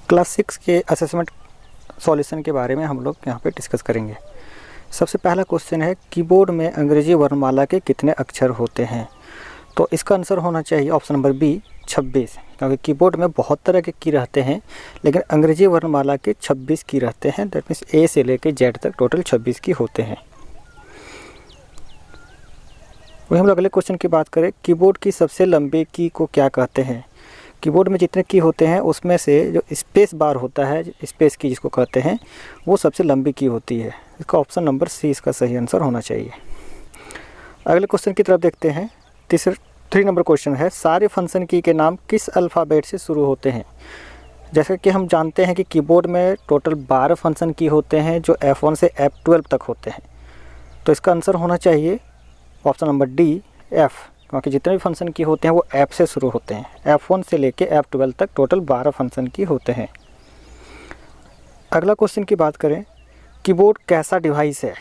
Class 6 के assessment solution के बारे में हम लोग यहाँ पे डिस्कस करेंगे। सबसे पहला क्वेश्चन है, कीबोर्ड में अंग्रेजी वर्णमाला के कितने अक्षर होते हैं? तो इसका आंसर होना चाहिए ऑप्शन नंबर बी 26, क्योंकि कीबोर्ड में बहुत तरह के की रहते हैं लेकिन अंग्रेजी वर्णमाला के 26 की रहते हैं। दैट मीन्स ए से लेके जेड तक टोटल 26 की होते हैं। वही हम लोग अगले क्वेश्चन की बात करें, कीबोर्ड की सबसे लंबी की को क्या कहते हैं? कीबोर्ड में जितने की होते हैं उसमें से जो स्पेस बार होता है, स्पेस की जिसको कहते हैं, वो सबसे लंबी की होती है। इसका ऑप्शन नंबर सी इसका सही आंसर होना चाहिए। अगले क्वेश्चन की तरफ देखते हैं। 3 नंबर क्वेश्चन है, सारे फंक्शन की के नाम किस अल्फ़ाबेट से शुरू होते हैं? जैसे कि हम जानते हैं कि कीबोर्ड में टोटल 12 फंक्शन की होते हैं जो F1 से F12 तक होते हैं। तो इसका आंसर होना चाहिए ऑप्शन नंबर डी F, क्योंकि जितने भी फंक्शन की होते हैं वो F से शुरू होते हैं। F1 से लेके F12 तक टोटल 12 फंक्शन की होते हैं। अगला क्वेश्चन की बात करें, कीबोर्ड कैसा डिवाइस है?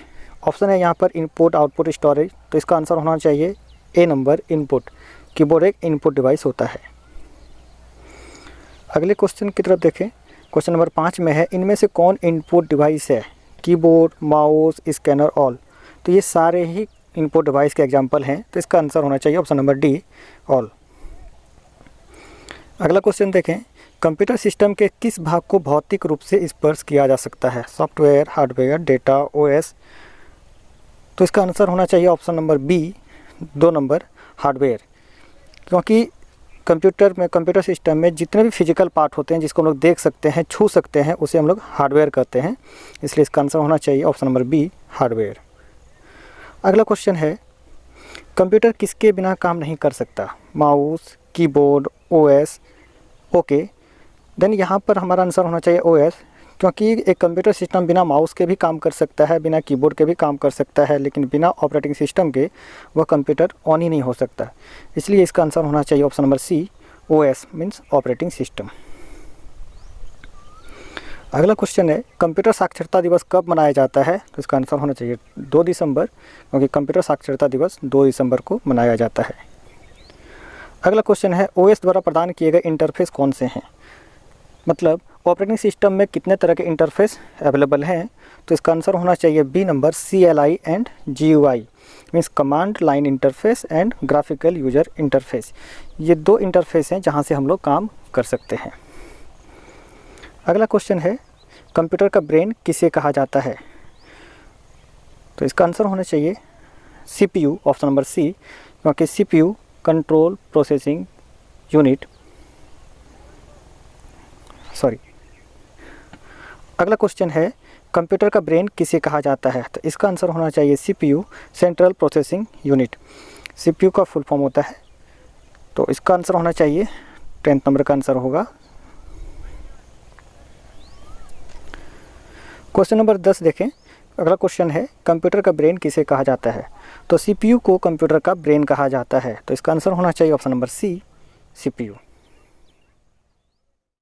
ऑप्शन है यहाँ पर इनपुट, आउटपुट, स्टोरेज। तो इसका आंसर होना चाहिए ए नंबर इनपुट। कीबोर्ड एक इनपुट डिवाइस होता है। अगले क्वेश्चन की तरफ देखें। क्वेश्चन नंबर 5 में है, इनमें से कौन इनपुट डिवाइस है? Keyboard, mouse, scanner, all. तो ये सारे ही इनपुट डिवाइस के एग्जाम्पल हैं। तो इसका आंसर होना चाहिए ऑप्शन नंबर डी ऑल। अगला क्वेश्चन देखें, कंप्यूटर सिस्टम के किस भाग को भौतिक रूप से स्पर्श किया जा सकता है? Software, hardware, data, OS. तो इसका आंसर होना चाहिए option number B 2 number hardware, क्योंकि कंप्यूटर सिस्टम में जितने भी फिजिकल पार्ट होते हैं जिसको हम लोग देख सकते हैं, छू सकते हैं, उसे हम लोग हार्डवेयर कहते हैं। इसलिए इसका आंसर होना चाहिए ऑप्शन नंबर बी हार्डवेयर। अगला क्वेश्चन है, कंप्यूटर किसके बिना काम नहीं कर सकता? Mouse, keyboard, OS. Okay, then यहाँ पर हमारा आंसर होना चाहिए ओएस, क्योंकि एक कंप्यूटर सिस्टम बिना माउस के भी काम कर सकता है, बिना कीबोर्ड के भी काम कर सकता है, लेकिन बिना ऑपरेटिंग सिस्टम के वह कंप्यूटर ऑन ही नहीं हो सकता। इसलिए इसका आंसर होना चाहिए option number C OS means operating system. अगला क्वेश्चन है, कंप्यूटर साक्षरता दिवस कब मनाया जाता है? तो इसका आंसर होना चाहिए 2 दिसंबर, क्योंकि कंप्यूटर साक्षरता दिवस 2 दिसंबर को मनाया जाता है। अगला क्वेश्चन है, ओएस द्वारा प्रदान किए गए इंटरफेस कौन से हैं? मतलब ऑपरेटिंग सिस्टम में कितने तरह के इंटरफेस अवेलेबल हैं? तो इसका आंसर होना चाहिए B number CLI and GUI means command line interface and graphical user interface. ये 2 इंटरफेस हैं जहां से हम लोग काम कर सकते हैं। अगला क्वेश्चन है, कंप्यूटर का ब्रेन किसे कहा जाता है? तो इसका आंसर होना चाहिए CPU ऑप्शन नंबर सी, क्योंकि CPU कंट्रोल प्रोसेसिंग यूनिट। अगला क्वेश्चन है, कंप्यूटर का ब्रेन किसे कहा जाता है? तो इसका आंसर होना चाहिए CPU central processing unit. CPU का फुल फॉर्म होता है। तो इसका आंसर होना चाहिए 10th नंबर का आंसर होगा। क्वेश्चन नंबर 10 देखें। अगला क्वेश्चन है, कंप्यूटर का ब्रेन किसे कहा जाता है? तो CPU को कंप्यूटर का ब्रेन कहा जाता है। तो इसका आंसर होना चाहिए ऑप्शन नंबर सी CPU।